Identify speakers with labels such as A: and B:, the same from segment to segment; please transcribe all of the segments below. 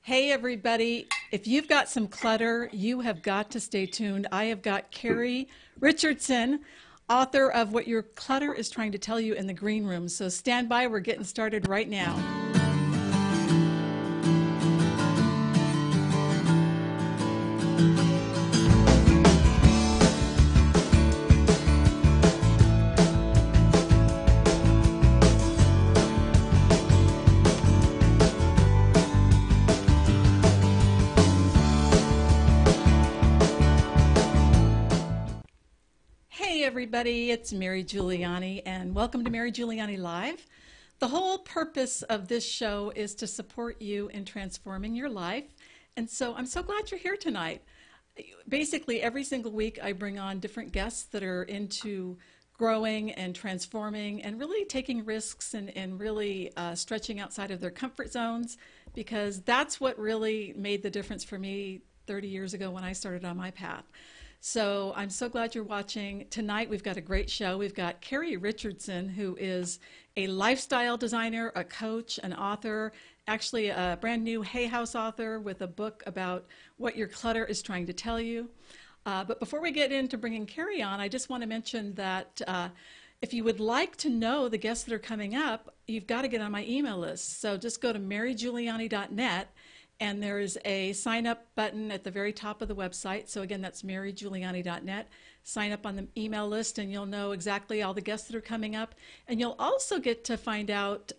A: Hey, everybody. If you've got some clutter, you have got to stay tuned. I have got Carrie Richardson, author of What Your Clutter is Trying to Tell You in the Green Room. So stand by. We're getting started right now. Hey, everybody. It's Mary Giuliani, and welcome to Mary Giuliani Live. The whole purpose of this show is to support you in transforming your life. And so I'm so glad you're here tonight. Basically, every single week, I bring on different guests that are into growing and transforming and really taking risks and really stretching outside of their comfort zones, because that's what really made the difference for me 30 years ago when I started on my path. So I'm so glad you're watching. Tonight we've got a great show. We've got Carrie Richardson, who is a lifestyle designer, a coach, an author, actually a brand new Hay House author with a book about what your clutter is trying to tell you. But before we get into bringing Carrie on, I just want to mention that if you would like to know the guests that are coming up, you've got to get on my email list. So just go to marygiuliani.net. And there's a sign up button at the very top of the website. So again, that's marygiuliani.net. Sign up on the email list and you'll know exactly all the guests that are coming up. And you'll also get to find out,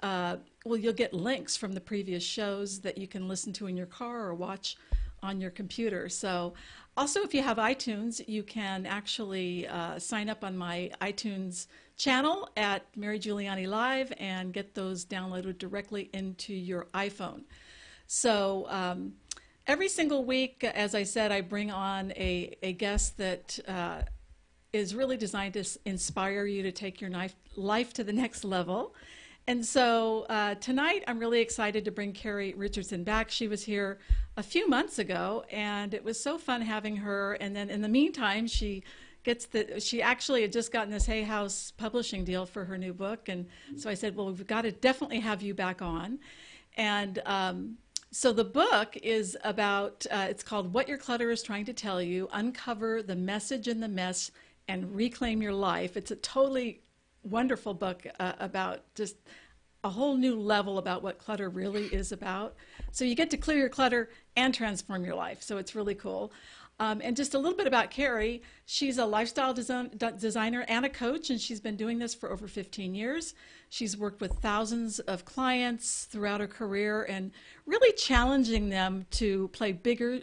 A: you'll get links from the previous shows that you can listen to in your car or watch on your computer. So also, if you have iTunes, you can actually sign up on my iTunes channel at Mary Giuliani Live and get those downloaded directly into your iPhone. So every single week, as I said, I bring on a guest that is really designed to inspire you to take your life to the next level. And so tonight, I'm really excited to bring Carrie Richardson back. She was here a few months ago, and it was so fun having her. And then in the meantime, she actually had just gotten this Hay House publishing deal for her new book. And so I said, well, we've got to definitely have you back on. And so the book is about, it's called What Your Clutter is Trying to Tell You, Uncover the Message in the Mess and Reclaim Your Life. It's a totally wonderful book about just a whole new level about what clutter really is about. So you get to clear your clutter and transform your life. So it's really cool. And just a little bit about Carrie. She's a lifestyle designer and a coach, and she's been doing this for over 15 years. She's worked with thousands of clients throughout her career and really challenging them to play bigger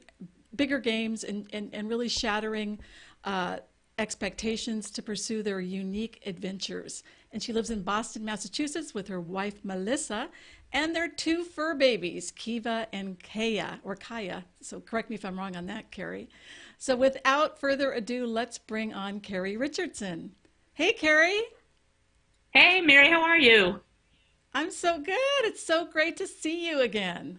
A: games and really shattering expectations to pursue their unique adventures. And she lives in Boston, Massachusetts with her wife, Melissa, and their two fur babies, Kiva and Kaya. So correct me if I'm wrong on that, Carrie. So without further ado, let's bring on Carrie Richardson. Hey, Carrie.
B: Hey, Mary, how are you?
A: I'm so good. It's so great to see you again.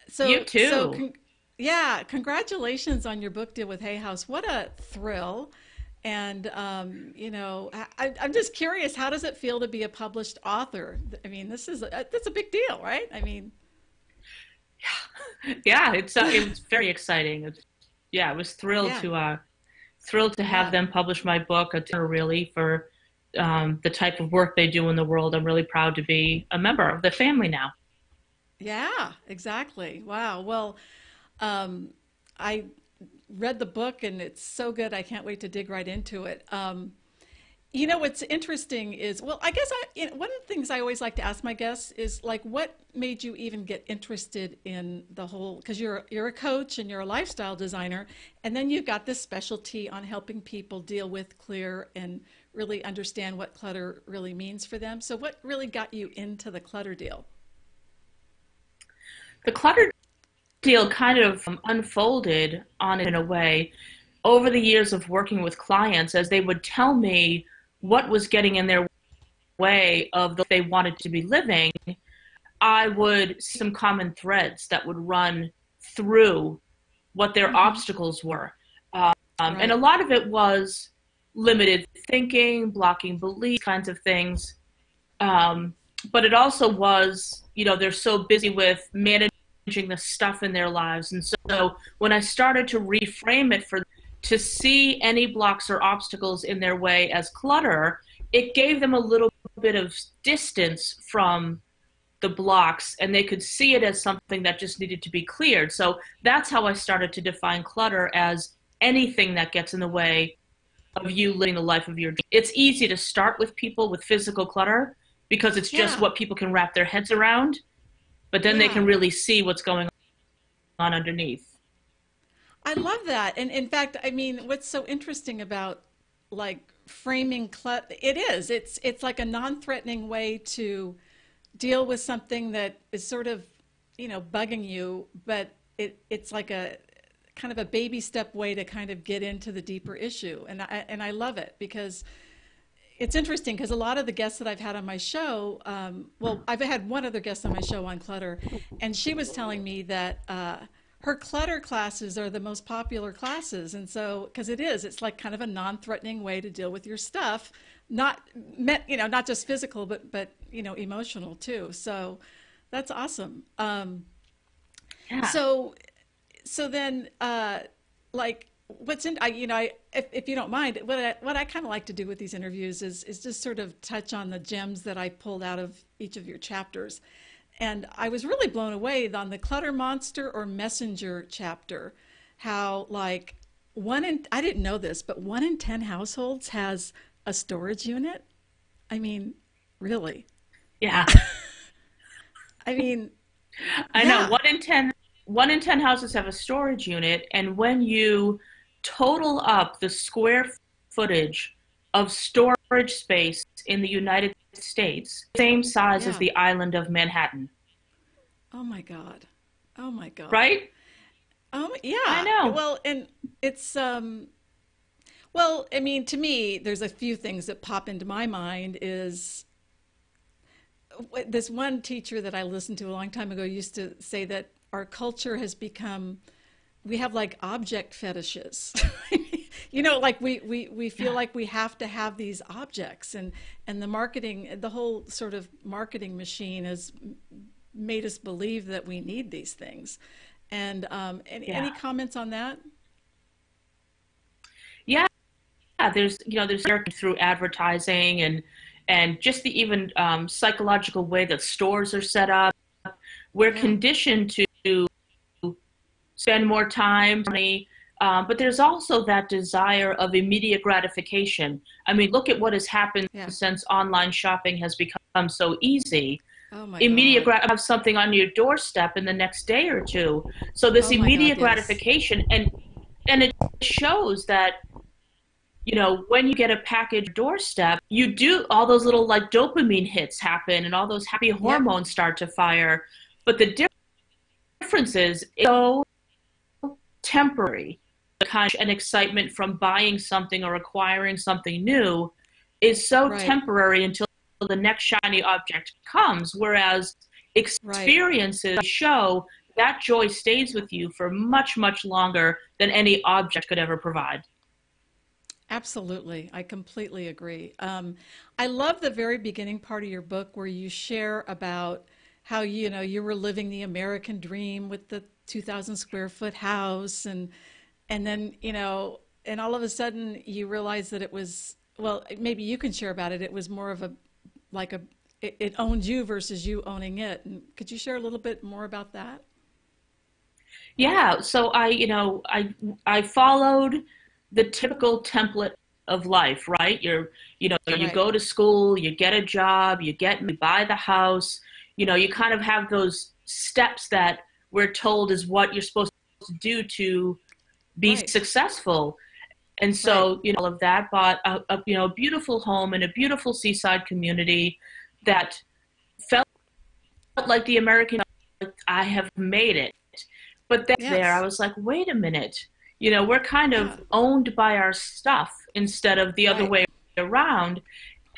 B: You
A: So, so
B: too.
A: con- yeah, congratulations on your book deal with Hay House. What a thrill. And, I'm just curious, how does it feel to be a published author? I mean, that's a big deal, right? I mean,
B: Yeah, it was very exciting. Yeah, I was
A: yeah,
B: thrilled to have
A: yeah,
B: them publish my book. A honor, really, for the type of work they do in the world. I'm really proud to be a member of the family now.
A: yeah, exactly. Wow. Well, um, I read the book and it's so good. I can't wait to dig right into it. What's interesting is, well, I guess one of the things I always like to ask my guests is like, what made you even get interested in the whole, because you're a coach and you're a lifestyle designer, and then you've got this specialty on helping people deal with, clear, and really understand what clutter really means for them. So what really got you into the clutter deal?
B: The clutter deal kind of unfolded on it in a way over the years of working with clients as they would tell me what was getting in their way of the life they wanted to be living. I would see some common threads that would run through what their
A: Hmm.
B: obstacles were. And a
A: Right.
B: lot of it was limited thinking, blocking beliefs, kinds of things. but it also was, they're so busy with managing the stuff in their lives. And so when I started to reframe it for to see any blocks or obstacles in their way as clutter, it gave them a little bit of distance from the blocks, and they could see it as something that just needed to be cleared. So that's how I started to define clutter as anything that gets in the way of you living the life of your dreams. It's easy to start with people with physical clutter because it's just
A: Yeah.
B: what people can wrap their heads around, but then they can
A: Yeah.
B: really see what's going on underneath.
A: I love that. And in fact, I mean, what's so interesting about like framing clutter, it's like a non-threatening way to deal with something that is sort of, bugging you, but it's like a kind of a baby step way to kind of get into the deeper issue. And I love it because it's interesting because a lot of the guests that I've had on my show, well, I've had one other guest on my show on clutter, and she was telling me that her clutter classes are the most popular classes. And so, because it's like kind of a non-threatening way to deal with your stuff, not not just physical, but emotional too. So that's awesome.
B: Yeah.
A: So so then, like, what's in, if you don't mind, what I kind of like to do with these interviews is just sort of touch on the gems that I pulled out of each of your chapters. And I was really blown away on the clutter monster or messenger chapter, how like I didn't know this, but 1 in 10 households has a storage unit. I mean, really?
B: Yeah.
A: I mean,
B: I know
A: yeah,
B: 1 in 10 houses have a storage unit, and when you total up the square footage of storage space in the United States, same size as
A: yeah.
B: the island of Manhattan,
A: Oh my God. Oh my God.
B: right? I
A: Yeah.
B: know.
A: Well, and it's well, I mean, to me, there's a few things that pop into my mind is this one teacher that I listened to a long time ago used to say that our culture has become we have like object fetishes. Like we feel
B: Yeah.
A: like we have to have these objects and the marketing, the whole sort of marketing machine has made us believe that we need these things. And any
B: Yeah.
A: comments on that?
B: Yeah. There's through advertising and just the even psychological way that stores are set up. We're
A: Yeah,
B: conditioned to spend more time, money, but there's also that desire of immediate gratification. I mean, look at what has happened
A: yeah.
B: since online shopping has become so easy.
A: Oh my
B: Immediate
A: God.
B: have something on your doorstep in the next day or two. So this
A: Oh my God,
B: immediate
A: yes.
B: gratification, and it shows that when you get a package doorstep, you do all those little like dopamine hits happen and all those happy
A: Yep.
B: hormones start to fire. But the difference is it's so temporary. The kind of an excitement from buying something or acquiring something new is so
A: Right.
B: temporary until the next shiny object comes. Whereas
A: Right.
B: experiences show that joy stays with you for much, much longer than any object could ever provide.
A: Absolutely. I completely agree. I love the very beginning part of your book where you share about how, you were living the American dream with the 2,000 square foot house and then, and all of a sudden you realize that it was, well, maybe you can share about it. It was more of like it owned you versus you owning it. And could you share a little bit more about that?
B: Yeah, so I followed the typical template of life, right? You
A: Right.
B: go to school, you get a job, you buy the house, you kind of have those steps that we're told is what you're supposed to do to be
A: Right.
B: successful. And
A: Right.
B: so, all of that, bought a beautiful home in a beautiful seaside community that felt like the American, like, I have made it. But then there, I
A: Yes.
B: was like, wait a minute. We're kind
A: Yeah.
B: of owned by our stuff instead of the other
A: Right.
B: way around.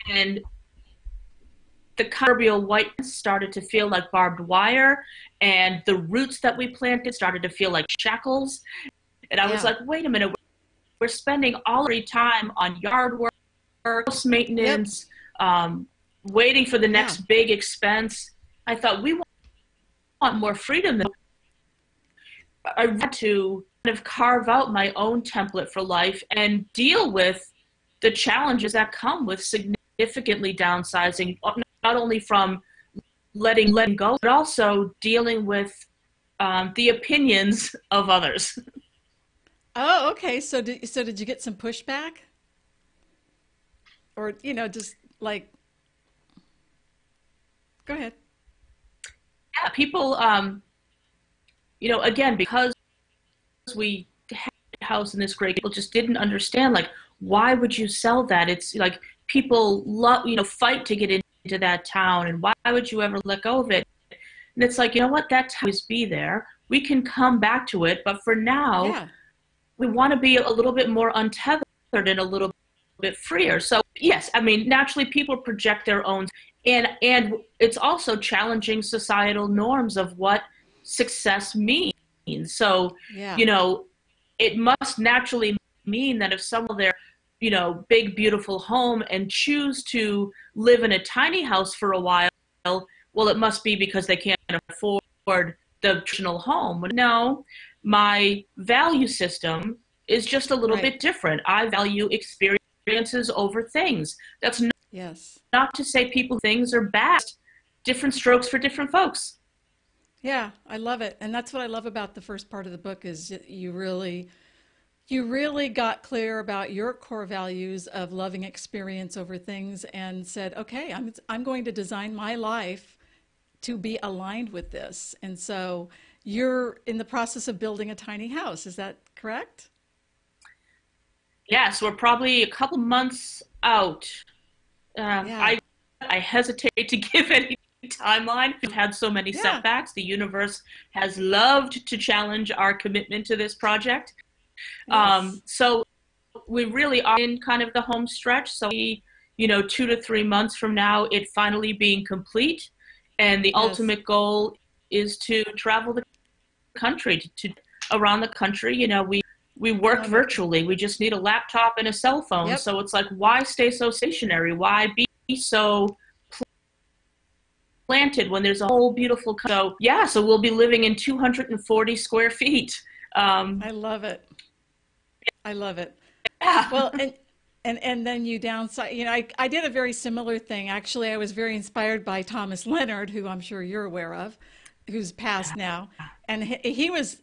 B: And the proverbial white started to feel like barbed wire, and the roots that we planted started to feel like shackles. And I was
A: Yeah.
B: like, wait a minute, we're spending all our time on yard work, house
A: Yep.
B: maintenance, um, waiting for the
A: Yeah.
B: next big expense. I thought we want more freedom. I had to kind of carve out my own template for life and deal with the challenges that come with significantly downsizing, not only from letting go, but also dealing with the opinions of others.
A: Oh, okay. So did you get some pushback, or just like go ahead?
B: Yeah, people, again, because we had a house in this great, people just didn't understand, like, why would you sell that? It's like people love, fight to get into that town, and why would you ever let go of it? And it's like, you know what? That always be there. We can come back to it, but for now,
A: Yeah.
B: we want to be a little bit more untethered and a little bit freer. So yes, I mean, naturally people project their own, and it's also challenging societal norms of what success means. So,
A: Yeah.
B: you know, it must naturally mean that if someone their, big beautiful home and choose to live in a tiny house for a while, well, it must be because they can't afford the traditional home. No, my value system is just a little
A: Right.
B: bit different. I value experiences over things. That's
A: Yes.
B: not to say people things are bad. Different strokes for different folks.
A: Yeah, I love it. And that's what I love about the first part of the book is you really got clear about your core values of loving experience over things and said, "Okay, I'm going to design my life to be aligned with this." And so you're in the process of building a tiny house. Is that correct?
B: Yes, we're probably a couple months out. Uh,
A: Yeah.
B: I I hesitate to give any timeline. We've had so many
A: Yeah.
B: setbacks. The universe has loved to challenge our commitment to this project.
A: Yes.
B: So we really are in kind of the home stretch. So 2 to 3 months from now, it finally being complete, and the
A: Yes.
B: ultimate goal is to travel the country to around the country. We work
A: Love it.
B: virtually. We just need a laptop and a cell phone.
A: Yep.
B: So it's like, why stay so stationary? Why be so planted when there's a whole beautiful? So yeah, so we'll be living in 240 square feet.
A: I love it. I love it.
B: Yeah.
A: Well, and then you downside. I did a very similar thing. Actually, I was very inspired by Thomas Leonard, who I'm sure you're aware of, who's passed now. And he was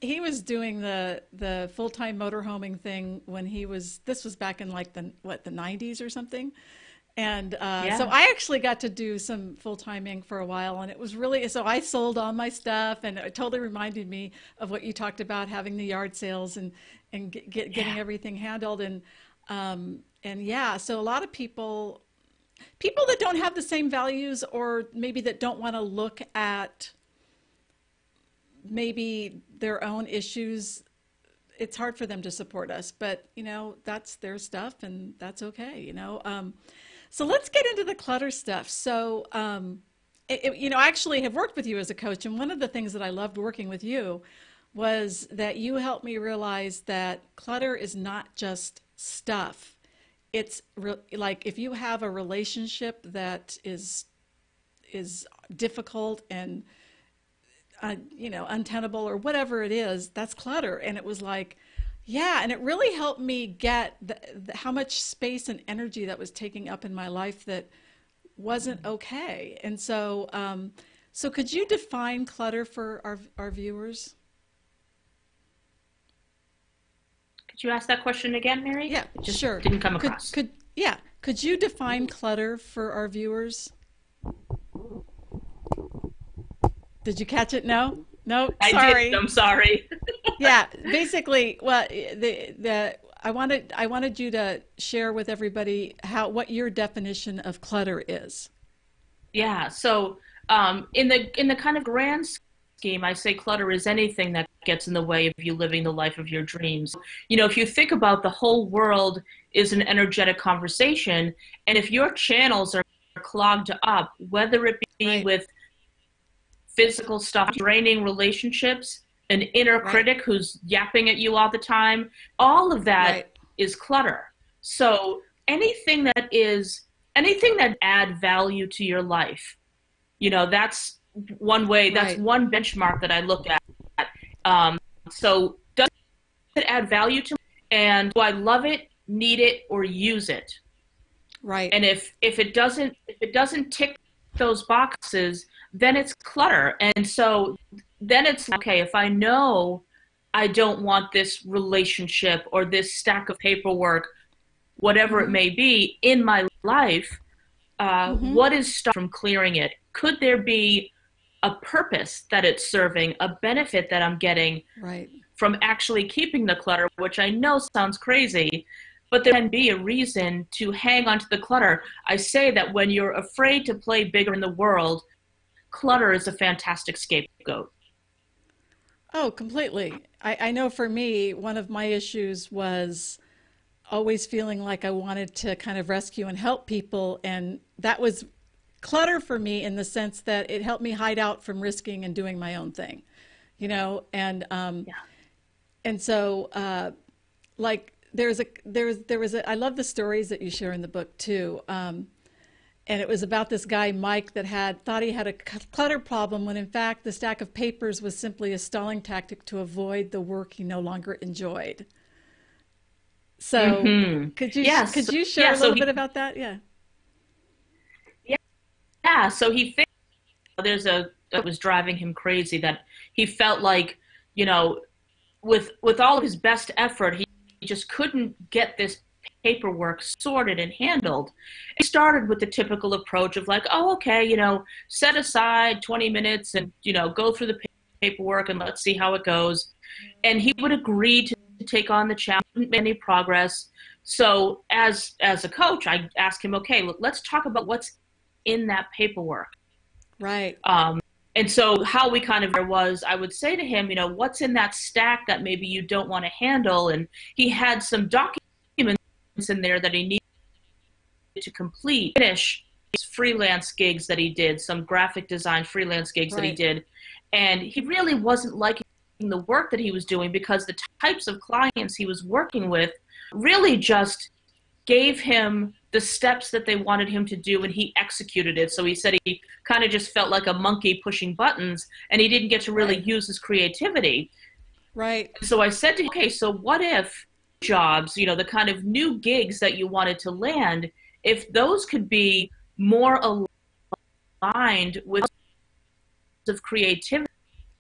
A: doing the full-time motorhoming thing when this was back in like the 90s or something. And so
B: Yeah.
A: I actually got to do some full timing for a while, and it was really so I sold all my stuff, and it totally reminded me of what you talked about, having the yard sales and getting
B: Yeah.
A: everything handled, and yeah, so a lot of people that don't have the same values, or maybe that don't want to look at maybe their own issues, it's hard for them to support us, but that's their stuff, and that's okay. So let's get into the clutter stuff. So, I actually have worked with you as a coach, and one of the things that I loved working with you was that you helped me realize that clutter is not just stuff. Like if you have a relationship that is difficult and untenable or whatever it is, that's clutter. And it was like, yeah, and it really helped me get how much space and energy that was taking up in my life that wasn't okay. And so could you define clutter for our viewers?
B: Could you ask that question again, Mary?
A: Yeah,
B: It just
A: sure.
B: didn't come
A: Could
B: across.
A: could yeah, could you define clutter for our viewers? Did you catch it? No? No,
B: I did.
A: sorry.
B: I'm sorry.
A: Yeah, basically, well, the I wanted you to share with everybody what your definition of clutter is.
B: Yeah. So, in the kind of grand scheme, I say clutter is anything that gets in the way of you living the life of your dreams. If you think about the whole world is an energetic conversation, and if your channels are clogged up, whether it be
A: Right,
B: with physical stuff, draining relationships, an inner
A: right,
B: critic who's yapping at you all the time, all of that
A: right.
B: is clutter. So anything that is anything that add value to your life. That's one way, that's
A: Right.
B: one benchmark that I look at. Um, so does it add value to me? And do I love it, need it, or use it?
A: Right.
B: And if it doesn't tick those boxes, then it's clutter. And so then it's okay, if I know I don't want this relationship or this stack of paperwork, whatever it
A: Mm-hmm.
B: may be in my life,
A: Mm-hmm.
B: what is stopping from clearing it? Could there be a purpose that it's serving, a benefit that I'm getting
A: Right.
B: from actually keeping the clutter, which I know sounds crazy, but there can be a reason to hang on to the clutter. I say that when you're afraid to play bigger in the world, clutter is a fantastic scapegoat.
A: Oh, completely. I know for me, one of my issues was always feeling like I wanted to kind of rescue and help people. And that was clutter for me in the sense that it helped me hide out from risking and doing my own thing, you know?
B: Yeah.
A: And so, like, there was a, I love the stories that you share in the book too. And it was about this guy, Mike, that thought he had a clutter problem when in fact the stack of papers was simply a stalling tactic to avoid the work he no longer enjoyed. So
B: Mm-hmm.
A: could
B: Yes.
A: you share
B: Yeah.
A: a
B: So
A: little bit
B: he,
A: about that? Yeah.
B: yeah. Yeah. So he figured that was driving him crazy, that he felt like, you know, with all of his best effort, he just couldn't get this paperwork sorted and handled. He started with the typical approach of like, oh, okay, set aside 20 minutes and go through the paperwork and let's see how it goes. And he would agree to take on the challenge, didn't make any progress. So as a coach, I asked him, okay, look, let's talk about what's in that paperwork.
A: Right.
B: Um, and so how we kind of was, I would say to him, what's in that stack that maybe you don't want to handle? And he had some documents in there that he needed to finish these freelance gigs that he did, some graphic design freelance gigs that he
A: Right.
B: did. And he really wasn't liking the work that he was doing because the types of clients he was working with really just gave him the steps that they wanted him to do and he executed it. So he said he kind of just felt like a monkey pushing buttons and he didn't get to really
A: Right.
B: use his creativity.
A: Right.
B: So I said to him, okay, so what if jobs, the kind of new gigs that you wanted to land, if those could be more aligned with of creativity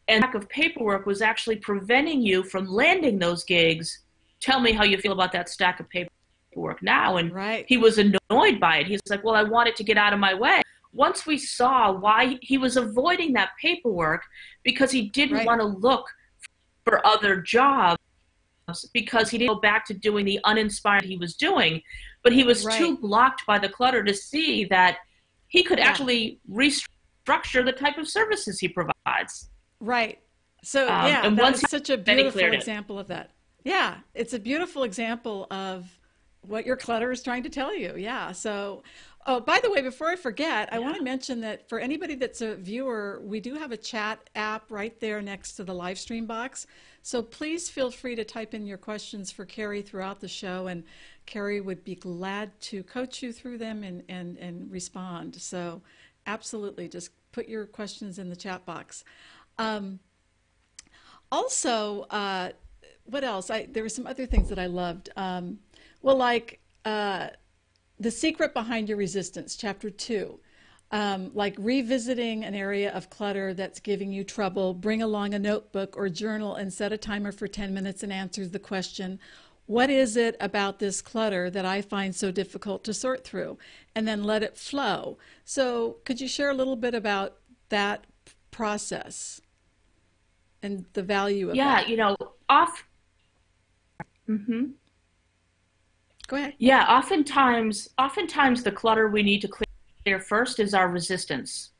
B: and lack of paperwork was actually preventing you from landing those gigs, tell me how you feel about that stack of paperwork now. And
A: Right.
B: he was annoyed by it. He's like, well, I want it to get out of my way. Once we saw why he was avoiding that paperwork, because he didn't
A: Right.
B: want to look for other jobs, because he didn't go back to doing the uninspired he was doing, but he was too
A: Right.
B: blocked by the clutter to see that he could
A: Yeah.
B: actually restructure the type of services he provides.
A: Right. So, yeah,
B: And
A: that
B: once
A: was such a
B: then he
A: beautiful
B: cleared it.
A: example of that. Yeah, it's a beautiful example of what your clutter is trying to tell you. Yeah. So, oh, by the way, before I forget, I want
B: Yeah.
A: to mention that for anybody that's a viewer, we do have a chat app right there next to the live stream box. So please feel free to type in your questions for Carrie throughout the show, and Carrie would be glad to coach you through them and respond. So, absolutely, just put your questions in the chat box. Um, Also, what else? There were some other things that I loved. Well, like The Secret Behind Your Resistance, Chapter 2. Like revisiting an area of clutter that's giving you trouble, bring along a notebook or journal and set a timer for 10 minutes and answer the question, what is it about this clutter that I find so difficult to sort through? And then let it flow. So, could you share a little bit about that process and the value of
B: Yeah,
A: that?
B: off. hmm
A: Go ahead.
B: Yeah, oftentimes the clutter we need to clear first is our resistance.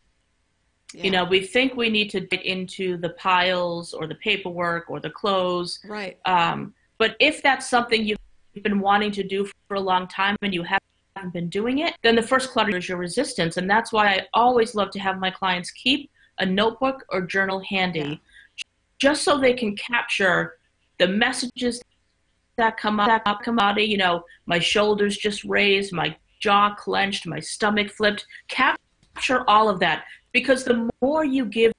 A: Yeah.
B: We think we need to get into the piles or the paperwork or the clothes.
A: Right.
B: But if that's something you've been wanting to do for a long time and you haven't been doing it, then the first clutter is your resistance. And that's why I always love to have my clients keep a notebook or journal
A: Yeah.
B: handy, just so they can capture the messages that come out of, my shoulders just raised, my jaw clenched, my stomach flipped. Capture all of that, because the more you give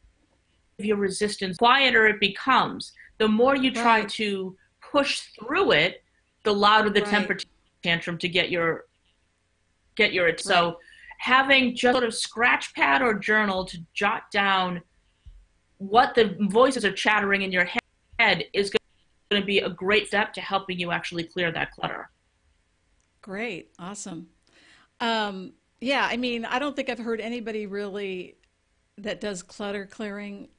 B: your resistance, quieter it becomes. The more you try
A: Right.
B: to push through it, the louder the
A: Right.
B: temper tantrum to
A: Right.
B: so having just sort of scratch pad or journal to jot down what the voices are chattering in your head is going to be a great step to helping you actually clear that clutter.
A: Great. Awesome. Yeah, I mean, I don't think I've heard anybody really that does clutter clearing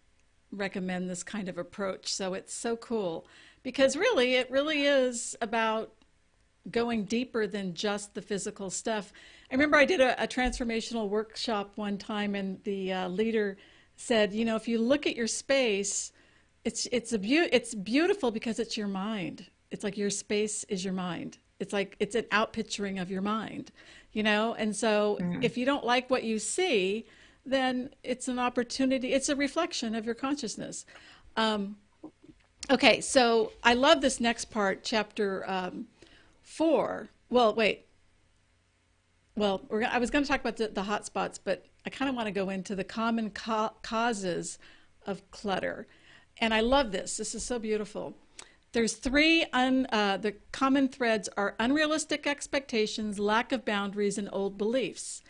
A: recommend this kind of approach. So it's so cool because really, it really is about going deeper than just the physical stuff. I remember I did a transformational workshop one time, and the leader said, you know, if you look at your space, it's beautiful because it's your mind. It's like your space is your mind. It's like it's an outpicturing of your mind, you know. And so
B: Mm.
A: if you don't like what you see, then it's an opportunity. It's a reflection of your consciousness. Um, okay, so I love this next part, chapter 4. Well, wait. Well, I was going to talk about the hot spots, but I kind of want to go into the common causes of clutter. And I love this. This is so beautiful. There's the common threads are unrealistic expectations, lack of boundaries, and old beliefs.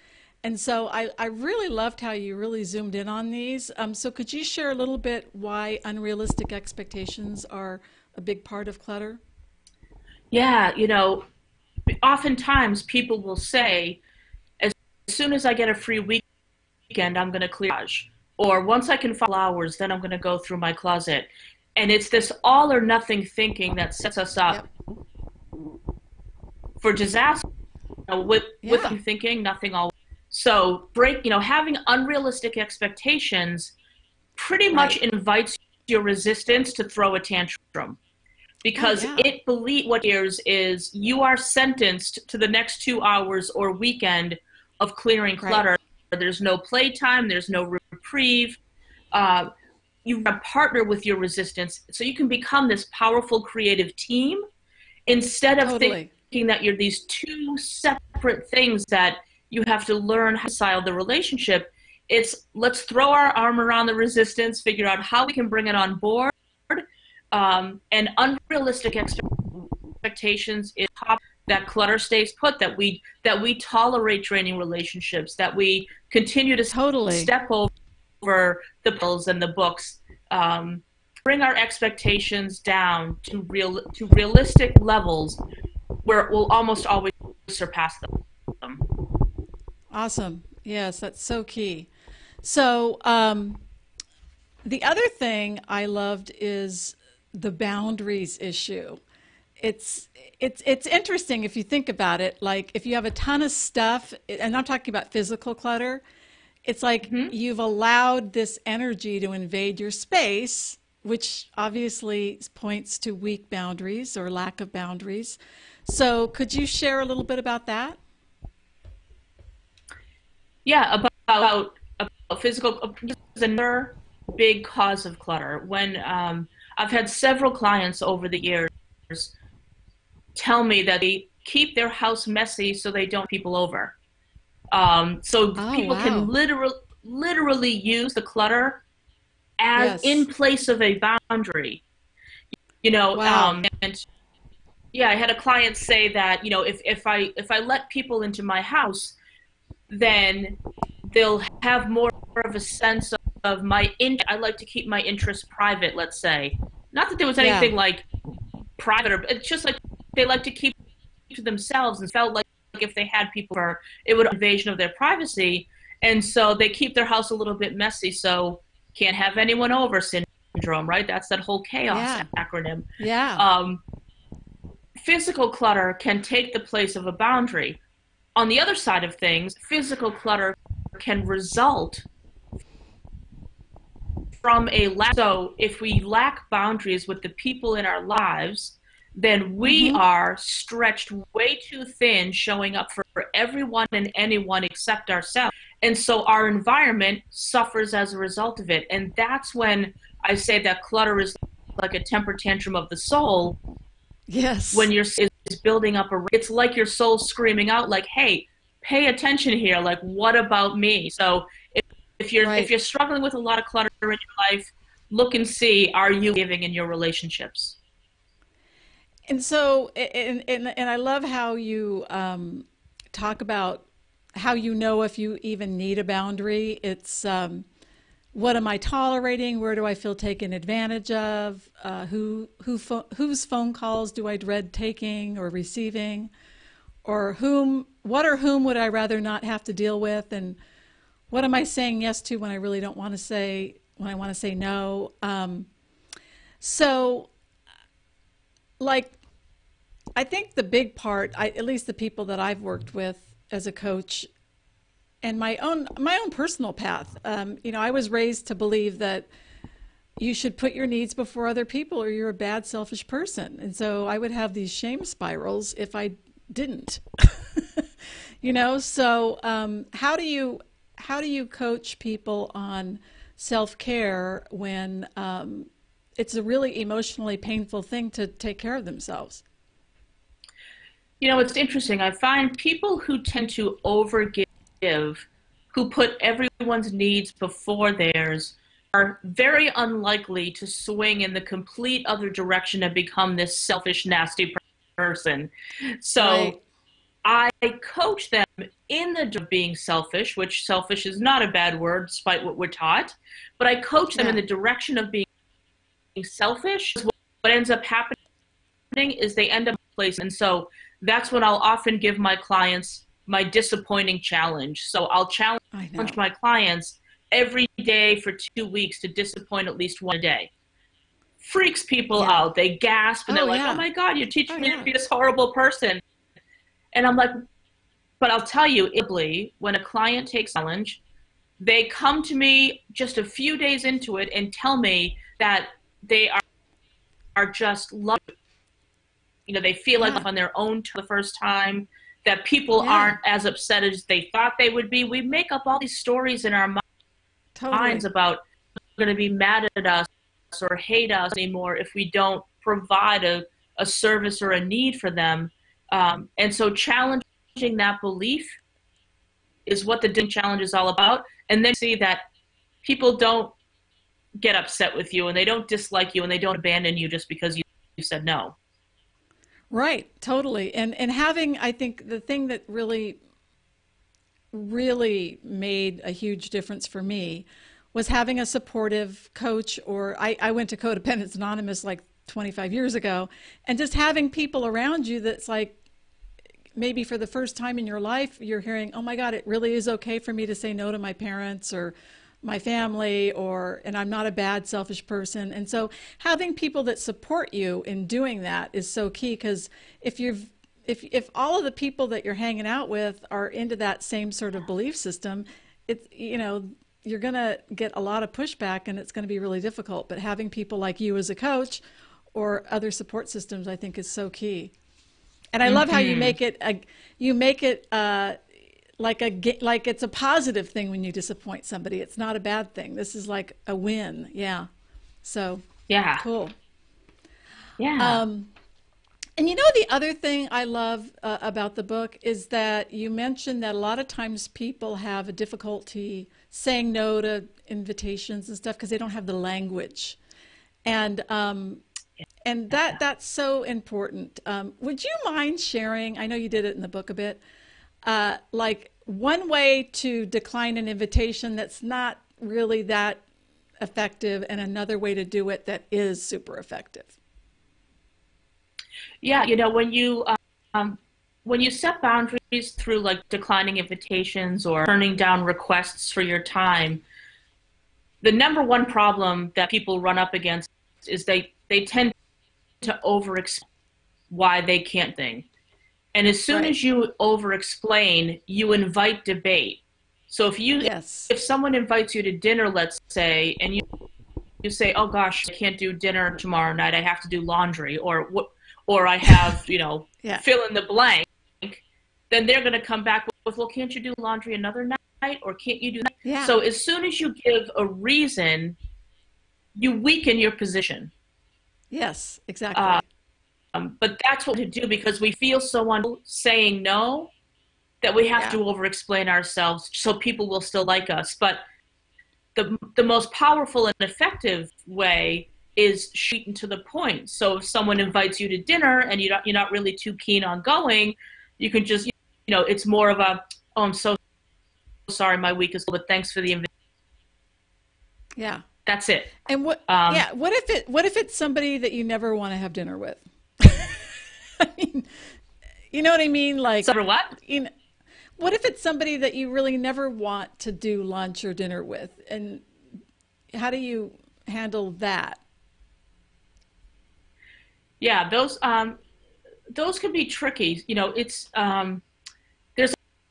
A: And so I really loved how you really zoomed in on these. So could you share a little bit why unrealistic expectations are a big part of clutter?
B: Yeah, oftentimes people will say, as soon as I get a free weekend, I'm going to clear, or once I can find flowers, then I'm going to go through my closet. And it's this all or nothing thinking that sets us up
A: Yep.
B: for disaster. With
A: Yeah.
B: thinking, nothing always. So having unrealistic expectations pretty much
A: Right.
B: invites your resistance to throw a tantrum,
A: Oh,
B: because
A: yeah.
B: what it is you are sentenced to the next 2 hours or weekend of clearing
A: Right.
B: clutter. There's no playtime, there's no reprieve. uh, you partner with your resistance so you can become this powerful creative team, instead of
A: Totally.
B: thinking that you're these two separate things that you have to learn how to style the relationship. It's, let's throw our arm around the resistance, figure out how we can bring it on board. And unrealistic expectations is that clutter stays put, that we tolerate draining relationships, that we continue to
A: Totally.
B: step over the bills and the books. Bring our expectations down to realistic levels where it will almost always surpass them.
A: Awesome. Yes, that's so key. So, the other thing I loved is the boundaries issue. It's it's interesting if you think about it. Like if you have a ton of stuff, and I'm talking about physical clutter, it's like
B: Mm-hmm.
A: you've allowed this energy to invade your space, which obviously points to weak boundaries or lack of boundaries. So, could you share a little bit about that?
B: Yeah, about physical. This is another big cause of clutter. When I've had several clients over the years tell me that they keep their house messy so they don't have people over. So
A: Oh,
B: people can
A: wow.
B: literally use the clutter as in
A: Yes.
B: place of a boundary.
A: Wow.
B: And yeah, I had a client say that if I let people into my house, then they'll have more of a sense of my I like to keep my interests private, let's say. Not that there was
A: Yeah.
B: anything like private, or it's just like they like to keep to themselves, and felt like if they had people over, it would invasion of their privacy. And so they keep their house a little bit messy, so can't have anyone over syndrome, right? That's that whole chaos
A: Yeah.
B: acronym.
A: Yeah.
B: um, Physical clutter can take the place of a boundary. On the other side of things, physical clutter can result from a lack. So if we lack boundaries with the people in our lives, then we
A: Mm-hmm.
B: are stretched way too thin, showing up for everyone and anyone except ourselves. And so our environment suffers as a result of it. And that's when I say that clutter is like a temper tantrum of the soul. When
A: Yes.
B: your is building up it's like your soul screaming out like, hey, pay attention here. Like, what about me? So if
A: Right.
B: you're struggling with a lot of clutter in your life, look and see, are you giving in your relationships?
A: And so, and I love how you talk about how you know if you even need a boundary. It's what am I tolerating? Where do I feel taken advantage of? Whose phone calls do I dread taking or receiving? Or what or whom would I rather not have to deal with? And what am I saying yes to when I really don't want to say, when I want to say no? So, like, I think the big part, at least the people that I've worked with as a coach, and my own personal path. I was raised to believe that you should put your needs before other people, or you're a bad, selfish person. And so I would have these shame spirals if I didn't. So how do you coach people on self care when it's a really emotionally painful thing to take care of themselves?
B: It's interesting. I find people who tend to overgive, who put everyone's needs before theirs, are very unlikely to swing in the complete other direction and become this selfish, nasty person.
A: Right.
B: So I coach them in the of being selfish, which selfish is not a bad word despite what we're taught, but I coach them in
A: Yeah.
B: the direction of being selfish. What ends up happening is they end up in place. And so that's when I'll often give my clients my disappointing challenge. So I'll challenge
A: I know.
B: my clients every day for 2 weeks to disappoint at least one a day. Freaks people
A: Yeah.
B: out. They gasp and they're
A: Oh
B: like, oh
A: yeah.
B: my God, you're
A: Oh
B: teaching me to
A: yeah.
B: be this horrible person. And I'm like, but I'll tell you, when a client takes a challenge, they come to me just a few days into it and tell me that they are just loving. They feel like
A: Yeah.
B: on their own the first time, that people
A: Yeah.
B: aren't as upset as they thought they would be. We make up all these stories in our minds
A: Totally.
B: about going to be mad at us or hate us anymore if we don't provide a service or a need for them. And so challenging that belief is what the dating challenge is all about. And then see that people don't get upset with you and they don't dislike you and they don't abandon you just because you said no.
A: Right. Totally. And having, I think the thing that really made a huge difference for me was having a supportive coach, or I went to Codependence Anonymous like 25 years ago, and just having people around you that's like, maybe for the first time in your life, you're hearing, oh my God, it really is okay for me to say no to my parents or my family, and I'm not a bad, selfish person. And so having people that support you in doing that is so key, because if all of the people that you're hanging out with are into that same sort of belief system, it's, you're going to get a lot of pushback and it's going to be really difficult. But having people like you as a coach or other support systems, I think is so key. And I love how
B: Mm-hmm.
A: you make it like it's a positive thing when you disappoint somebody. It's not a bad thing. This is like a win. Yeah. So
B: Yeah.
A: cool.
B: Yeah.
A: And the other thing I love about the book is that you mentioned that a lot of times people have a difficulty saying no to invitations and stuff because they don't have the language. And that's so important. Would you mind sharing? I know you did it in the book a bit. Like one way to decline an invitation that's not really that effective, and another way to do it that is super effective.
B: Yeah, um, when you set boundaries through like declining invitations or turning down requests for your time, the number one problem that people run up against is they tend to over explain why they can't thing. And as soon
A: Right.
B: as you over explain, you invite debate. So
A: Yes.
B: if someone invites you to dinner, let's say, and you say, "Oh gosh, I can't do dinner tomorrow night. I have to do laundry," or I have,
A: Yeah.
B: fill in the blank, then they're going to come back with, "Well, can't you do laundry another night, or can't you do that?"
A: Yeah.
B: So as soon as you give a reason, you weaken your position.
A: Yes.
B: Uh,
A: Exactly.
B: but that's what to do because we feel so on saying no that we have
A: Yeah.
B: to over explain ourselves so people will still like us. But the most powerful and effective way is straight and to the point. So if someone invites you to dinner and you're not really too keen on going, you can just, it's more of a, oh, I'm so sorry, my week is full, but thanks for the invitation.
A: Yeah.
B: That's it.
A: And what,
B: Um,
A: yeah, what if it's somebody that you never want to have dinner with? I mean, you know what I mean?
B: so
A: Like,
B: for what?
A: you know, what if it's somebody that you really never want to do lunch or dinner with? And how do you handle that?
B: Yeah, those can be tricky. There's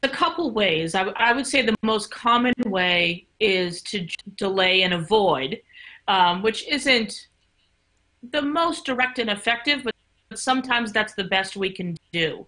B: a couple ways. I would say the most common way is to delay and avoid, which isn't the most direct and effective, but sometimes that's the best we can do.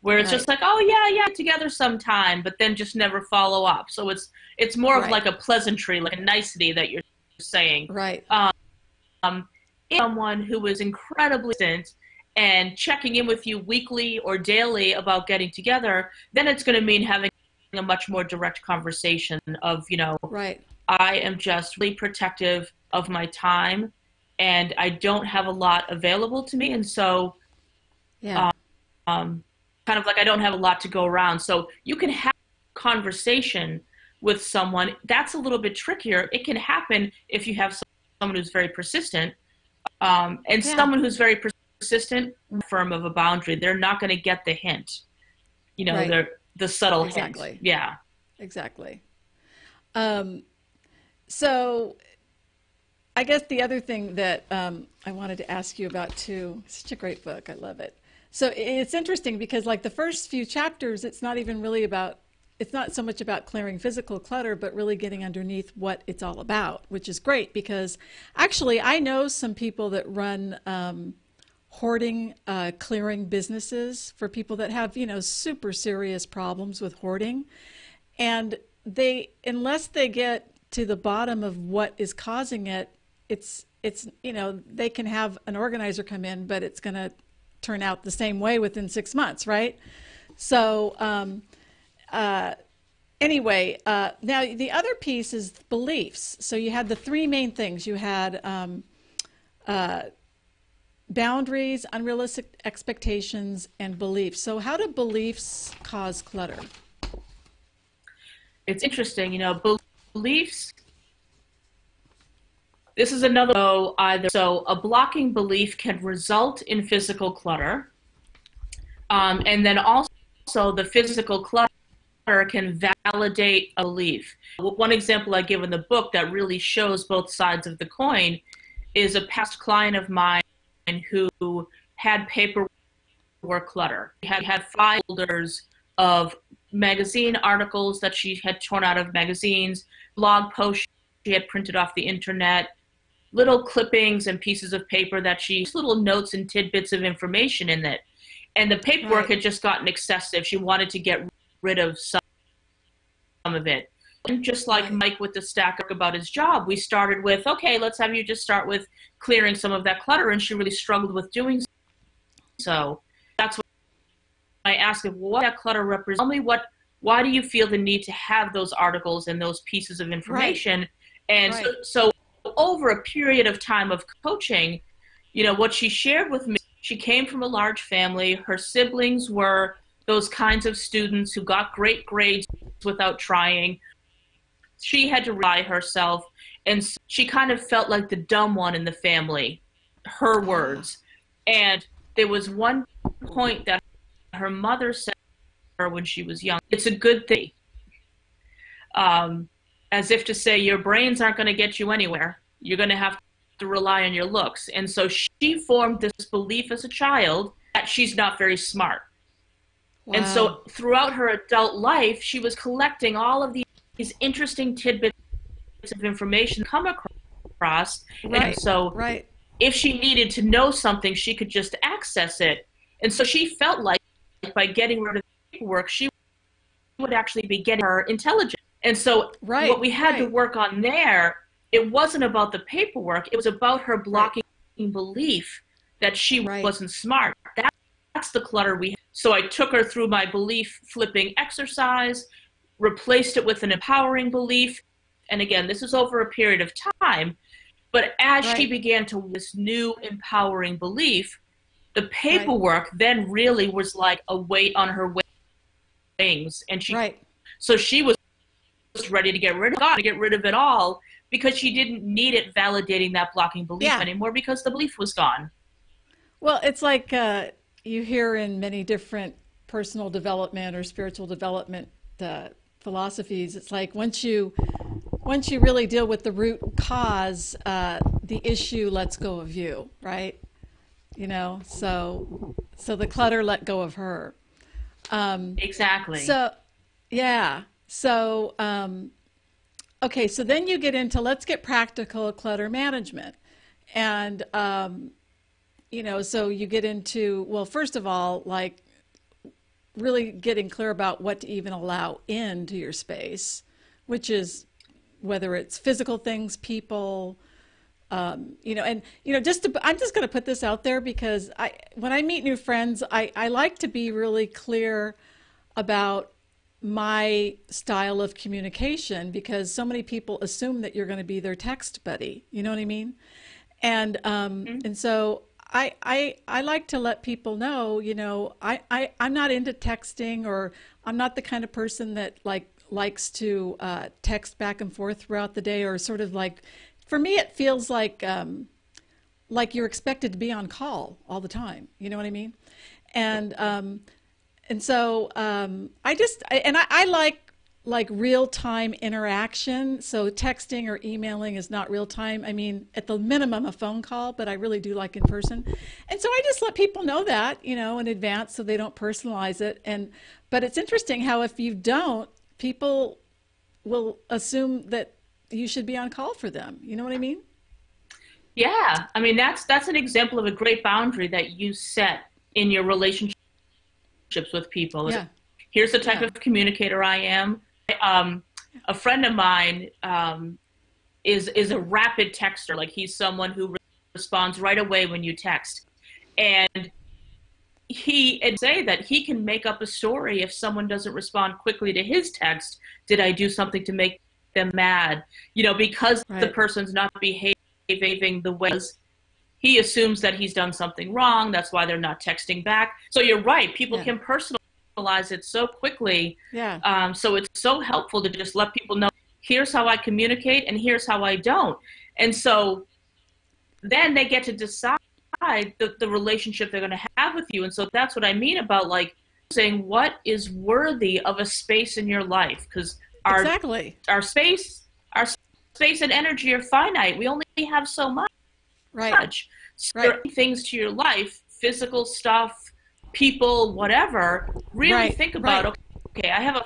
B: Where it's just
A: Right.
B: like, oh yeah, yeah, together sometime, but then just never follow up. So it's more of
A: Right.
B: like a pleasantry, like a nicety that you're saying.
A: Right.
B: Um, if someone who is incredibly distant and checking in with you weekly or daily about getting together, then it's going to mean having a much more direct conversation of,
A: Right.
B: I am just really protective of my time and I don't have a lot available to me. And so,
A: Yeah.
B: um, kind of like I don't have a lot to go around. So you can have a conversation with someone. That's a little bit trickier. It can happen if you have someone who's very persistent. And
A: Yeah.
B: someone who's very persistent, firm of a boundary, they're not going to get the hint.
A: Right.
B: They're the subtle hint.
A: Exactly.
B: Yeah.
A: Exactly. Um, so I guess the other thing that I wanted to ask you about too, such a great book. I love it. So it's interesting because like the first few chapters, it's not so much about clearing physical clutter, but really getting underneath what it's all about, which is great because actually I know some people that run hoarding, clearing businesses for people that have, super serious problems with hoarding. And unless they get to the bottom of what is causing it, they can have an organizer come in, but it's going to turn out the same way within 6 months, right? So, anyway, now the other piece is beliefs. So you had the three main things. You had boundaries, unrealistic expectations, and beliefs. So how do beliefs cause clutter?
B: It's interesting, beliefs. This is another either. So a blocking belief can result in physical clutter. And then also the physical clutter can validate a belief. One example I give in the book that really shows both sides of the coin is a past client of mine who had paperwork clutter. She had folders of magazine articles that she had torn out of magazines, blog posts she had printed off the internet, little clippings and pieces of paper little notes and tidbits of information in it. And the paperwork
A: Right.
B: had just gotten excessive. She wanted to get rid of some of it. And just like
A: Right.
B: Mike with the stack about his job, we started with, okay, let's have you just start with clearing some of that clutter. And she really struggled with doing so. That's what I asked her, what that clutter represents. Tell me why do you feel the need to have those articles and those pieces of
A: Right.
B: information? And
A: Right.
B: so over a period of time of coaching, what she shared with me, she came from a large family. Her siblings were those kinds of students who got great grades without trying. She had to rely herself, and so she kind of felt like the dumb one in the family, her
A: Ah.
B: words. And there was one point that her mother said to her when she was young, it's a good thing. Um, as if to say, your brains aren't going to get you anywhere. You're going to have to rely on your looks. And so she formed this belief as a child that she's not very smart. And
A: Wow.
B: so throughout her adult life, she was collecting all of these interesting tidbits of information come across. And
A: Right.
B: so
A: Right.
B: if she needed to know something, she could just access it. And so she felt like by getting rid of the paperwork, she would actually be getting her intelligence. And so what
A: Right.
B: we had to
A: Right.
B: work on there, it wasn't about the paperwork, it was about her
A: Right.
B: blocking belief that she
A: Right.
B: wasn't smart. That's the clutter we have. So I took her through my belief flipping exercise, replaced it with an empowering belief. And again, this is over a period of time. But as she
A: Right.
B: began to this new empowering belief, the
A: Right.
B: paperwork then really was like a weight on her wings. And
A: Right.
B: she was ready to get rid of it all because she didn't need it validating that blocking belief
A: Yeah.
B: anymore because the belief was gone.
A: Well, it's like you hear in many different personal development or spiritual development philosophies. It's like once you really deal with the root cause, the issue lets go of you, right? So the clutter let go of her.
B: Exactly.
A: So yeah. So okay. So then you get into let's get practical clutter management, and so you get into, well, first of all, like really getting clear about what to even allow into your space, which is whether it's physical things, people, I'm just going to put this out there because when I meet new friends, I like to be really clear about my style of communication because so many people assume that you're going to be their text buddy. You know what I mean? And so I like to let people know, I'm not into texting, or I'm not the kind of person that likes to text back and forth throughout the day, or sort of like, for me it feels like you're expected to be on call all the time. You know what I mean? And I like real time interaction. So texting or emailing is not real time. I mean, at the minimum, a phone call, but I really do like in person. And so I just let people know that, in advance so they don't personalize it. But it's interesting how if you don't, people will assume that you should be on call for them. You know what I mean?
B: Yeah. I mean, that's an example of a great boundary that you set in your relationships with people.
A: Yeah.
B: Here's the type
A: Yeah.
B: of communicator I am. A friend of mine is a rapid texter. Like, he's someone who responds right away when you text, and he'd say that he can make up a story if someone doesn't respond quickly to his text. Did I do something to make them mad? Because the
A: Right.
B: person's not behaving the way he assumes that he's done something wrong. That's why they're not texting back. So you're right. People
A: Yeah.
B: can personalize it so quickly.
A: Yeah.
B: So it's so helpful to just let people know, here's how I communicate and here's how I don't. And so then they get to decide the relationship they're going to have with you. And so that's what I mean about like saying what is worthy of a space in your life. Because our,
A: Exactly.
B: our space, our space and energy are finite. We only have so much.
A: Right. Right.
B: Certain things to your life, physical stuff, people, whatever, really
A: Right.
B: think about,
A: Right.
B: okay, I have a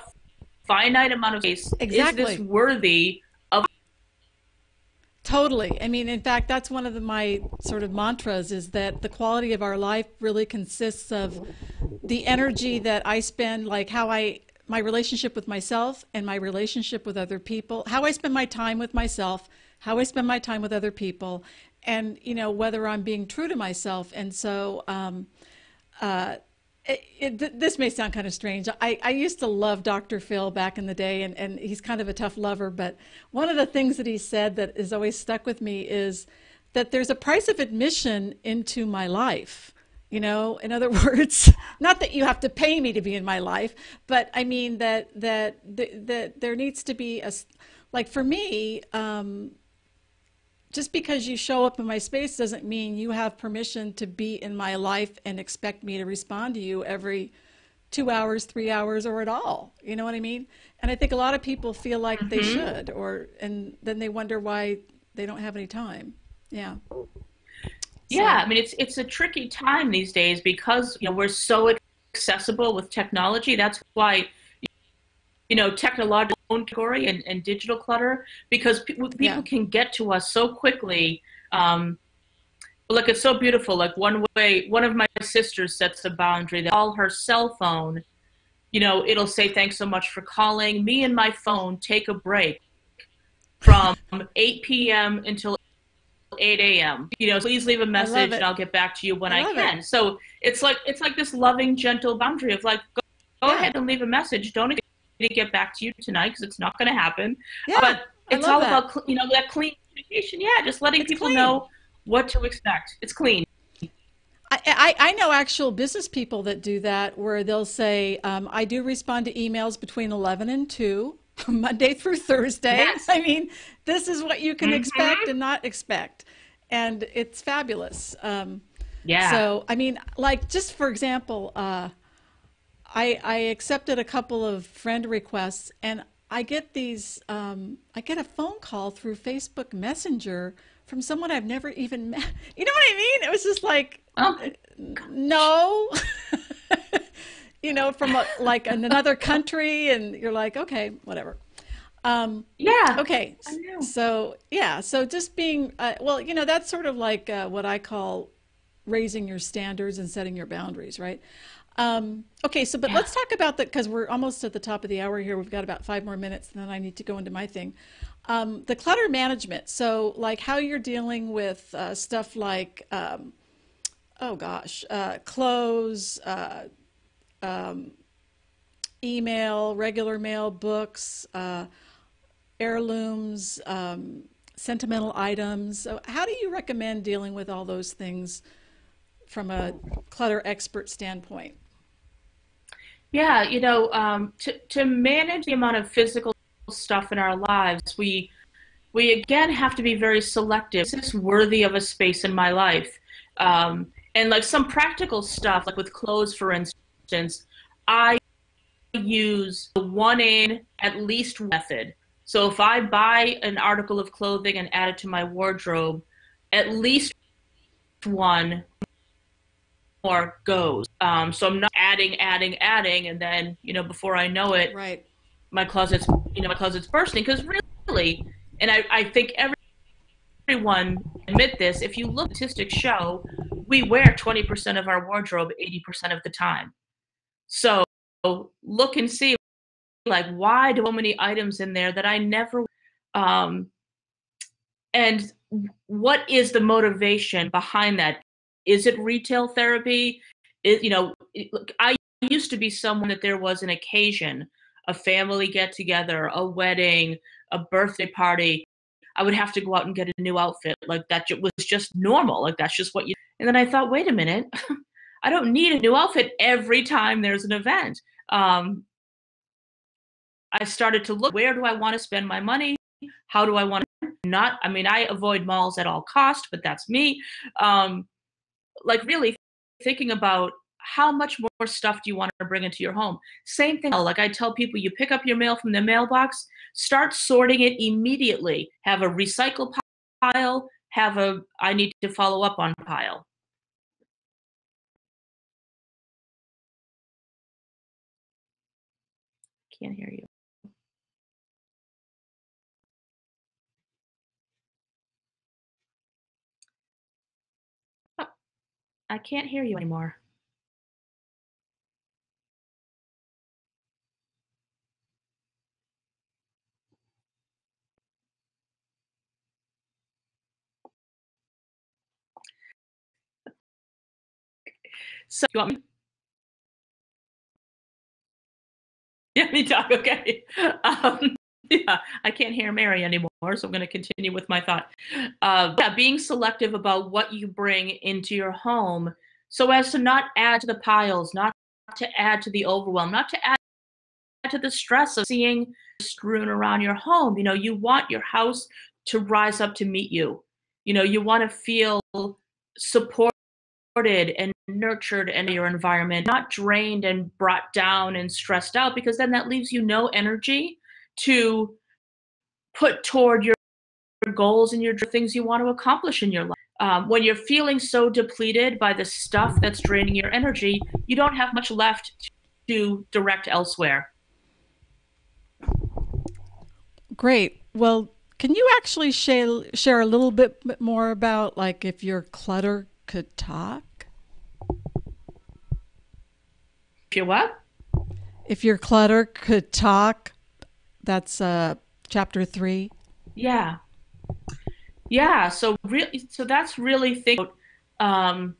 B: finite amount of space. Is this
A: Exactly.
B: worthy of?
A: Totally. I mean, in fact, that's one of my sort of mantras is that the quality of our life really consists of the energy that I spend, like my relationship with myself and my relationship with other people, how I spend my time with myself, how I spend my time with other people, and, whether I'm being true to myself. And so, uh, this may sound kind of strange. I used to love Dr. Phil back in the day, and he's kind of a tough lover. But one of the things that he said that has always stuck with me is that there's a price of admission into my life. In other words, not that you have to pay me to be in my life, but I mean that there needs to be like for me, just because you show up in my space doesn't mean you have permission to be in my life and expect me to respond to you every 2 hours, 3 hours, or at all. You know what I mean? And I think a lot of people feel like they
B: Mm-hmm.
A: should, and then they wonder why they don't have any time. Yeah.
B: Yeah,
A: So,
B: I mean, it's a tricky time these days because we're so accessible with technology. That's why technological category and digital clutter, because
A: yeah.
B: people can get to us so quickly. Look, it's so beautiful. Like, one of my sisters sets a boundary that all her cell phone, it'll say, thanks so much for calling. Me and my phone take a break from 8 p.m. until 8 a.m. Please leave a
A: I love
B: message and
A: it.
B: I'll get back to you when
A: I
B: I
A: love it.
B: can. So it's like this loving, gentle boundary of like, go
A: Yeah.
B: ahead and leave a message. Don't expect me to get back to you tonight because it's not going to happen.
A: Yeah.
B: But
A: I
B: it's
A: love
B: all
A: that.
B: about that clean communication. Yeah, just letting
A: It's
B: people
A: clean.
B: know what to expect. It's clean.
A: I know actual business people that do that where they'll say, I do respond to emails between 11 and 2, Monday through Thursday.
B: Yes.
A: I mean, this is what you can expect
B: Hmm.
A: and not expect. And it's fabulous.
B: Yeah.
A: So, I mean, like, just for example, I accepted a couple of friend requests and I get a phone call through Facebook Messenger from someone I've never even met. You know what I mean? It was just like,
B: Oh
A: no, from like in another country, and you're like, okay, whatever. Um,
B: yeah.
A: okay,
B: I know.
A: so yeah, so just being, well, that's sort of like what I call raising your standards and setting your boundaries, right? Okay, so but
B: Yeah.
A: let's talk about that because we're almost at the top of the hour here. We've got about 5 more minutes, and then I need to go into my thing. The clutter management. So, like how you're dealing with stuff like, oh gosh, clothes, email, regular mail, books, heirlooms, sentimental items. So how do you recommend dealing with all those things from a clutter expert standpoint?
B: Yeah, to manage the amount of physical stuff in our lives, we again have to be very selective. Is this worthy of a space in my life? And like some practical stuff, like with clothes, for instance, I use the one in at least method. So if I buy an article of clothing and add it to my wardrobe, at least one more goes. So I'm not adding, and then before I know it,
A: Right.
B: my closet's my closet's bursting. Because really, and I think everyone admit this. If you look, statistics show we wear 20% of our wardrobe 80% of the time. So look and see, like, why do so many items in there that I never um and what is the motivation behind that? Is it retail therapy? Look, I used to be someone that there was an occasion, a family get together, a wedding, a birthday party. I would have to go out and get a new outfit. Like that was just normal. Like that's just what you. And then I thought, wait a minute, I don't need a new outfit every time there's an event. Um, I started to look, where do I want to spend my money? How do I want to not, I mean, I avoid malls at all cost, but that's me. Um, like really thinking about how much more stuff do you want to bring into your home? Same thing. Like I tell people, you pick up your mail from the mailbox, start sorting it immediately. Have a recycle pile, have a I need to follow up on pile. Can't hear you. Oh, I can't hear you anymore. So you want me? Yeah, me talk. Okay. Yeah, I can't hear Mary anymore, so I'm going to continue with my thought. Yeah, being selective about what you bring into your home so as to not add to the piles, not to add to the overwhelm, not to add to the stress of seeing strewn around your home. You want your house to rise up to meet you. You want to feel supported and nurtured in your environment, not drained and brought down and stressed out, because then that leaves you no energy to put toward your goals and your things you want to accomplish in your life. When you're feeling so depleted by the stuff that's draining your energy, you don't have much left to direct elsewhere.
A: Great. Well, can you actually share a little bit more about like if your clutter could talk?
B: If you what?
A: If your clutter could talk, that's chapter 3.
B: Yeah. Yeah, so that's really thinking about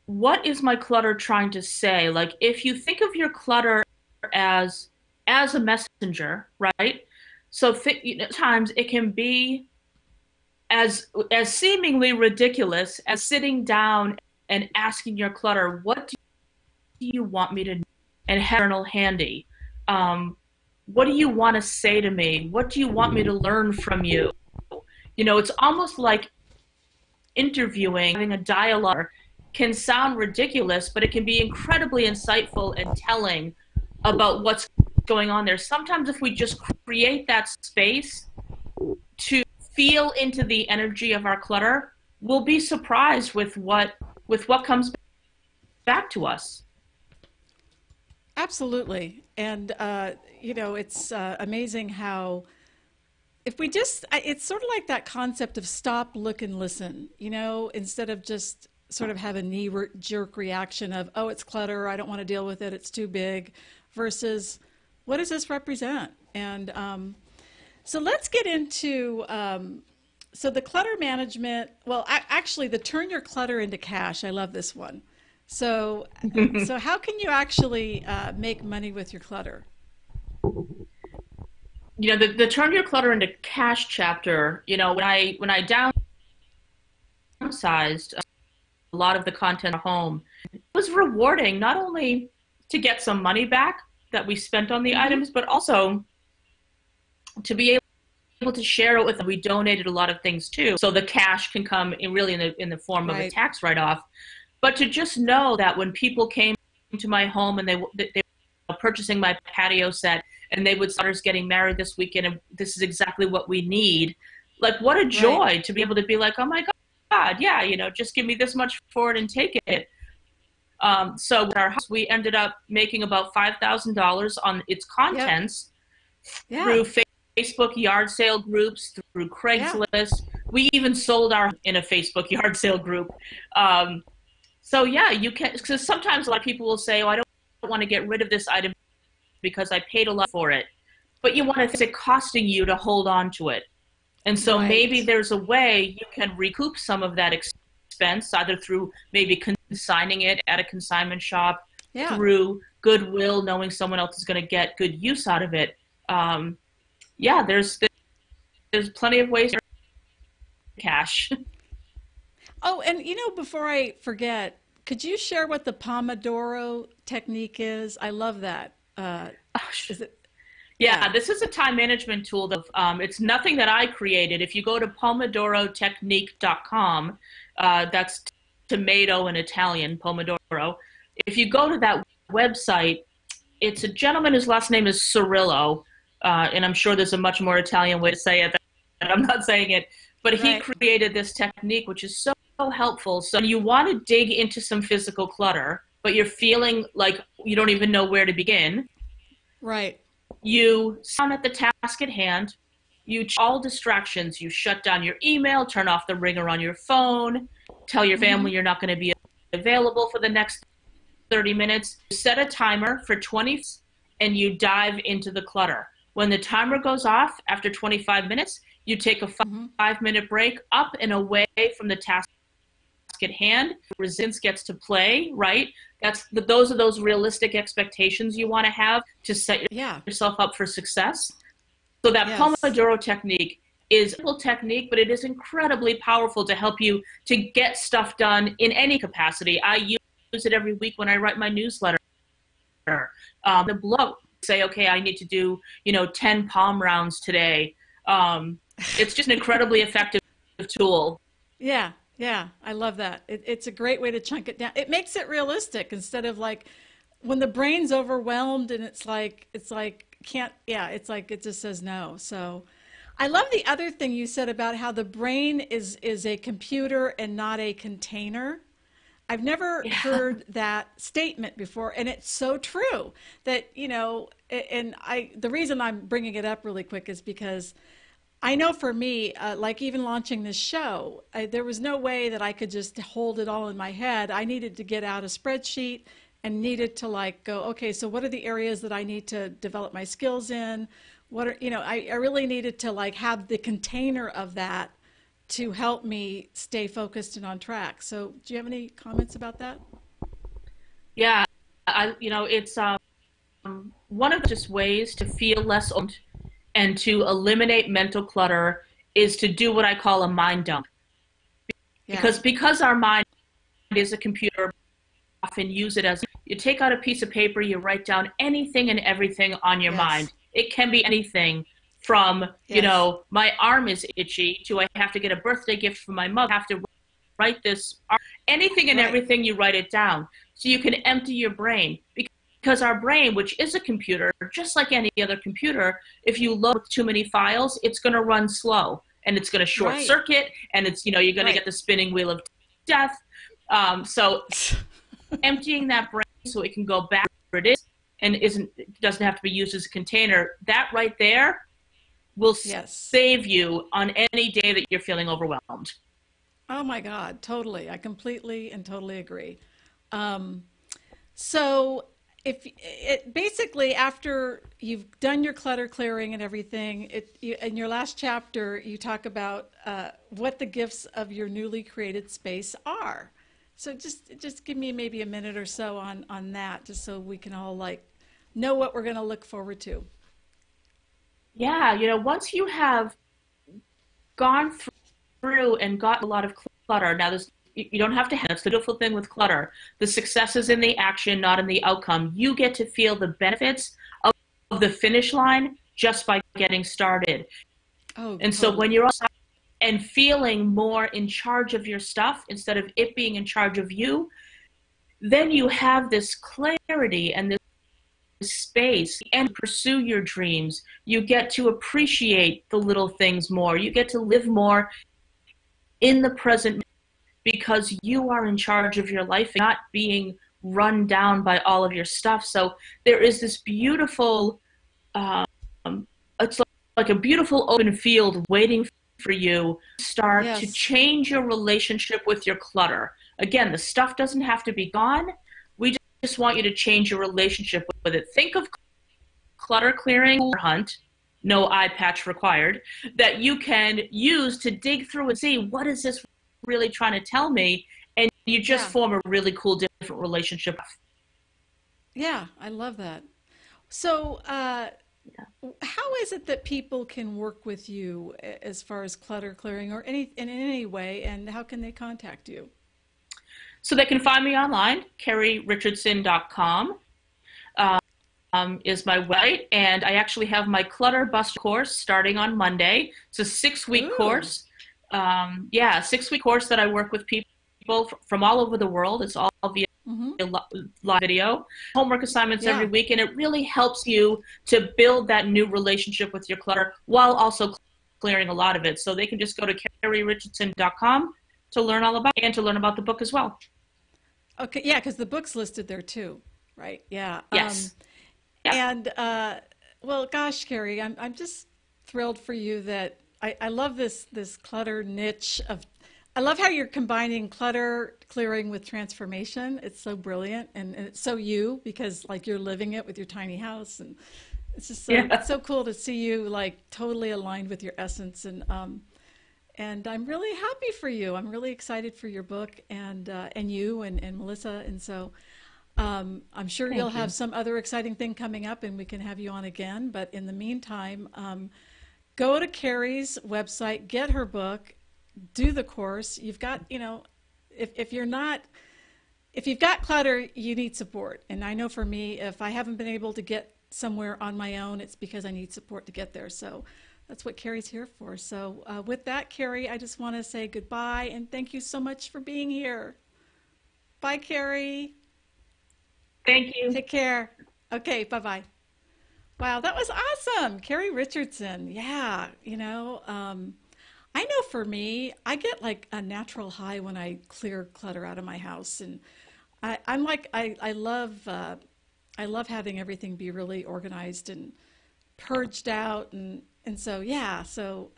B: what is my clutter trying to say? Like if you think of your clutter as as a messenger, right? So times it can be as seemingly ridiculous as sitting down and asking your clutter, what do you want me to do? And have a journal handy. Um, what do you want to say to me? What do you want me to learn from you? You know, it's almost like interviewing, having a dialogue can sound ridiculous, but it can be incredibly insightful and telling about what's going on there. Sometimes if we just create that space to feel into the energy of our clutter, we'll be surprised with what comes back to us.
A: Absolutely. And, it's amazing how if we just, it's sort of like that concept of stop, look, and listen, instead of just sort of have a knee jerk reaction of, oh, it's clutter, I don't want to deal with it, it's too big, versus what does this represent? And so let's get into, so the clutter management, well, actually, the turn your clutter into cash. I love this one. So, so how can you actually make money with your clutter?
B: You know, the turn your clutter into cash chapter, you know, when I downsized a lot of the content at home, it was rewarding not only to get some money back that we spent on the
A: Mm-hmm.
B: items, but also to be able to share it with them. We donated a lot of things too, so the cash can come in really in the form of a
A: Right.
B: tax write-off. But to just know that when people came to my home and they were purchasing my patio set and they would start getting married this weekend and this is exactly what we need, like what a
A: Right.
B: joy to be able to be like, oh my God, yeah, you know, just give me this much for it and take it. So with our house, we ended up making about $5,000 on its
A: Yep.
B: contents
A: Yeah.
B: through Facebook yard sale groups, through
A: Yeah.
B: Craigslist. We even sold our in a Facebook yard sale group. Um, so yeah, you can, because sometimes a lot of people will say, "Oh, I don't want to get rid of this item because I paid a lot for it," but you want to think it costing you to hold on to it. And so maybe
A: Right.
B: there's a way you can recoup some of that expense, either through maybe consigning it at a consignment shop,
A: Yeah.
B: through goodwill, knowing someone else is going to get good use out of it. Um, yeah, there's plenty of ways to earn cash.
A: Oh, and before I forget, could you share what the Pomodoro technique is? I love that. Is it? Yeah.
B: Yeah, this is a time management tool that it's nothing that I created. If you go to pomodorotechnique.com, that's tomato in Italian, pomodoro. If you go to that website, it's a gentleman whose last name is Cirillo, and I'm sure there's a much more Italian way to say it that I'm not saying it, but he
A: Right.
B: created this technique, which is so helpful. So you want to dig into some physical clutter, but you're feeling like you don't even know where to begin.
A: Right.
B: You sound at the task at hand. You all distractions. You shut down your email, turn off the ringer on your phone, tell your
A: Mm-hmm.
B: family you're not going to be available for the next 30 minutes. Set a timer for 20 and you dive into the clutter. When the timer goes off after 25 minutes, you take a
A: Mm-hmm.
B: 5 minute break up and away from the task at hand. Resistance gets to play, right? Those are those realistic expectations you want to have to set
A: Yeah.
B: yourself up for success. So that
A: Yes.
B: Pomodoro technique is a simple technique, but it is incredibly powerful to help you to get stuff done in any capacity. I use it every week when I write my newsletter. The blog say, okay, I need to do 10 palm rounds today. It's just an incredibly effective tool.
A: Yeah. Yeah. I love that. It's a great way to chunk it down. It makes it realistic instead of like when the brain's overwhelmed and it's like can't, yeah, it's like it just says no. So I love the other thing you said about how the brain is a computer and not a container. I've never
B: Yeah.
A: heard that statement before, and it's so true that, and the reason I'm bringing it up really quick is because I know for me, like even launching this show, there was no way that I could just hold it all in my head. I needed to get out a spreadsheet and needed to like go, okay, so what are the areas that I need to develop my skills in? What are, I really needed to like have the container of that to help me stay focused and on track. So, do you have any comments about that?
B: Yeah, it's one of the just ways to feel less owned and to eliminate mental clutter is to do what I call a mind dump.
A: Yeah.
B: Because our mind is a computer, often use it as you take out a piece of paper, you write down anything and everything on your
A: Yes.
B: mind. It can be anything from,
A: Yes.
B: my arm is itchy to I have to get a birthday gift from my mother. I have to write this, anything and
A: Right.
B: everything, you write it down so you can empty your brain. Because our brain, which is a computer, just like any other computer, if you load too many files, it's going to run slow and it's going to short
A: Right.
B: circuit and you're going to get
A: Right.
B: the spinning wheel of death. So emptying that brain so it can go back where it is and doesn't have to be used as a container, that right there will
A: Yes.
B: save you on any day that you're feeling overwhelmed.
A: Oh my God, totally. I completely and totally agree. Um, so if it basically after you've done your clutter clearing and everything, in your last chapter you talk about what the gifts of your newly created space are. So just give me maybe a minute or so on that, just so we can all like know what we're going to look forward to.
B: Yeah, once you have gone through and got a lot of clutter, now there's you don't have to have, that's the beautiful thing with clutter. The success is in the action, not in the outcome. You get to feel the benefits of the finish line just by getting started.
A: Oh,
B: And so when
A: totally.
B: you're outside and feeling more in charge of your stuff instead of it being in charge of you, then you have this clarity and this space and pursue your dreams. You get to appreciate the little things more. You get to live more in the present because you are in charge of your life, not being run down by all of your stuff. So there is this beautiful, um, it's like a beautiful open field waiting for you to start to
A: Yes.
B: change your relationship with your clutter. Again, the stuff doesn't have to be gone. We just want you to change your relationship with it. Think of clutter clearing or hunt, no eye patch required, that you can use to dig through and see what is this really trying to tell me, and you just
A: Yeah.
B: form a really cool different relationship.
A: Yeah, I love that. So,
B: Yeah.
A: how is it that people can work with you as far as clutter clearing or in any way, and how can they contact you?
B: So they can find me online, kerryrichandson.com. Is my website, and I actually have my Clutter Buster course starting on Monday. It's a 6 week
A: Ooh,
B: course. Yeah, 6 week course that I work with people from all over the world. It's all via
A: mm-hmm.
B: live video, homework assignments every
A: Yeah.
B: week, and it really helps you to build that new relationship with your clutter while also clearing a lot of it. So they can just go to kerryrichandson.com to learn all about it and to learn about the book as well.
A: Okay. Yeah, because the book's listed there too, right? Yeah.
B: Yes. Yeah.
A: And well, gosh, Carrie, I'm just thrilled for you that I love this clutter niche of. I love how you're combining clutter clearing with transformation. It's so brilliant and it's so you because like you're living it with your tiny house and it's
B: Yeah.
A: so cool to see you like totally aligned with your essence and I'm really happy for you. I'm really excited for your book and you and Melissa and so I'm sure you'll
B: Thank
A: have
B: you.
A: some other exciting thing coming up and we can have you on again. But in the meantime, go to Carrie's website, get her book, do the course. You've got, if you're not, if you've got clutter, you need support. And I know for me, if I haven't been able to get somewhere on my own, it's because I need support to get there. So that's what Carrie's here for. So with that, Carrie, I just want to say goodbye and thank you so much for being here. Bye, Carrie.
B: Thank you.
A: Take care. Okay, bye bye. Wow, that was awesome. Carrie Richardson. Yeah, I know for me, I get like a natural high when I clear clutter out of my house. And I'm like, I love having everything be really organized and purged out. And so, yeah, so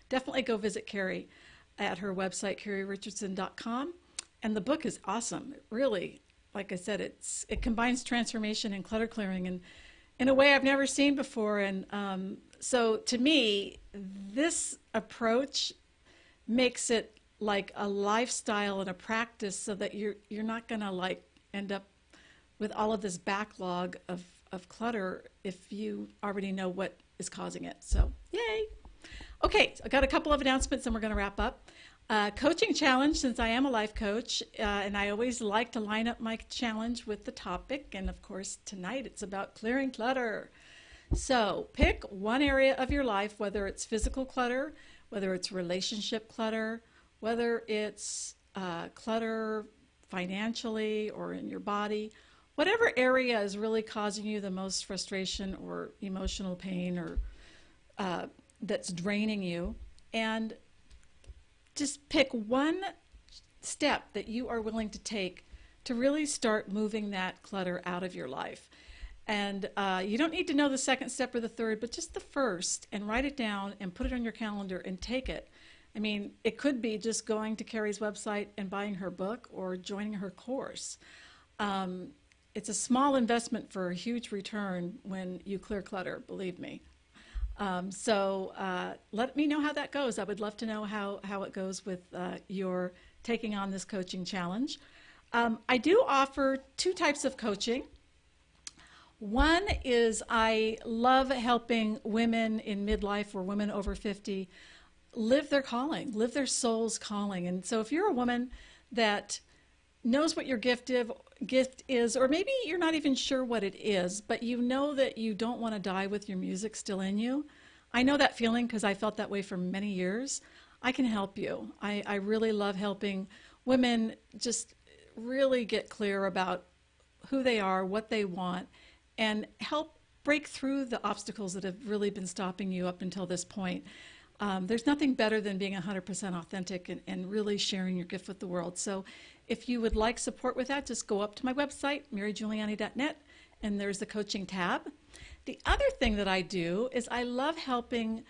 A: definitely go visit Carrie at her website, carrierichardson.com. And the book is awesome. Really, like I said, it combines transformation and clutter clearing and in a way I've never seen before. And so to me, this approach makes it like a lifestyle and a practice so that you're not going to like end up with all of this backlog of clutter if you already know what is causing it. So, yay. Okay, so I got a couple of announcements and we're going to wrap up. Coaching challenge, since I am a life coach, and I always like to line up my challenge with the topic. And of course, tonight it's about clearing clutter. So pick one area of your life, whether it's physical clutter, whether it's relationship clutter, whether it's clutter financially or in your body, whatever area is really causing you the most frustration or emotional pain or that's draining you, and just pick one step that you are willing to take to really start moving that clutter out of your life. And you don't need to know the second step or the third, but just the first, and write it down and put it on your calendar and take it. I mean, it could be just going to Carrie's website and buying her book or joining her course. It's a small investment for a huge return when you clear clutter, believe me. So let me know how that goes. I would love to know how it goes with your taking on this coaching challenge. I do offer two types of coaching. One is I love helping women in midlife or women over 50 live their calling, live their soul's calling. And so if you're a woman that knows what your gift is, or maybe you're not even sure what it is, but you know that you don't want to die with your music still in you. I know that feeling because I felt that way for many years. I can help you. I really love helping women just really get clear about who they are, what they want, and help break through the obstacles that have really been stopping you up until this point. There's nothing better than being 100% authentic and really sharing your gift with the world. So if you would like support with that, just go up to my website, marygiuliani.net, and there's the coaching tab. The other thing that I do is I love helping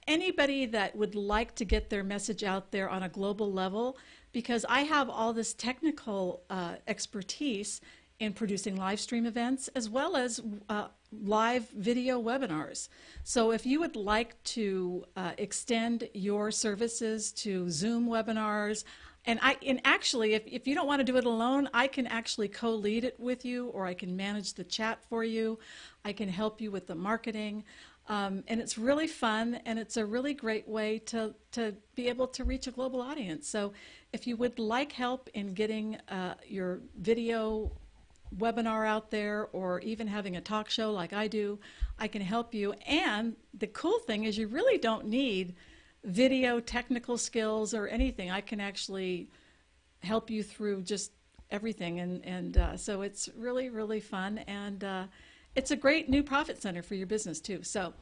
A: anybody that would like to get their message out there on a global level, because I have all this technical expertise in producing live stream events as well as live video webinars. So if you would like to extend your services to Zoom webinars, and actually, if you don't want to do it alone, I can actually co-lead it with you, or I can manage the chat for you. I can help you with the marketing. And it's really fun, and it's a really great way to be able to reach a global audience. So if you would like help in getting your video webinar out there, or even having a talk show like I do, I can help you. And the cool thing is you really don't need video technical skills or anything. I can actually help you through just everything. And so it's really, really fun. And it's a great new profit center for your business too. So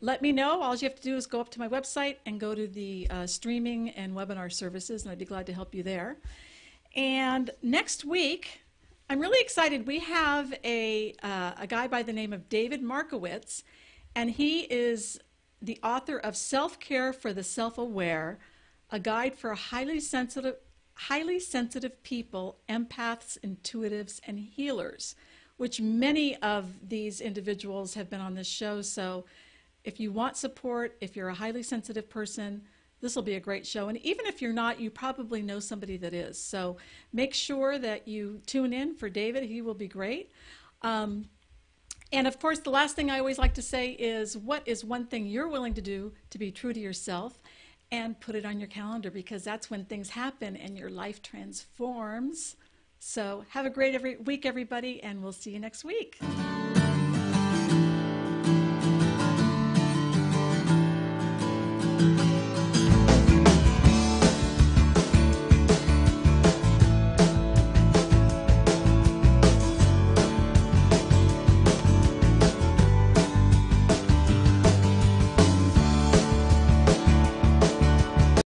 A: let me know. All you have to do is go up to my website and go to the streaming and webinar services, and I'd be glad to help you there. And next week, I'm really excited. We have a guy by the name of David Markowitz, and he is the author of Self-Care for the Self-Aware, a guide for highly sensitive people, empaths, intuitives, and healers, which many of these individuals have been on this show. So if you want support, if you're a highly sensitive person, this will be a great show. And even if you're not, you probably know somebody that is. So make sure that you tune in for David. He will be great. And of course, the last thing I always like to say is, what is one thing you're willing to do to be true to yourself, and put it on your calendar, because that's when things happen and your life transforms. So have a great week, everybody, and we'll see you next week.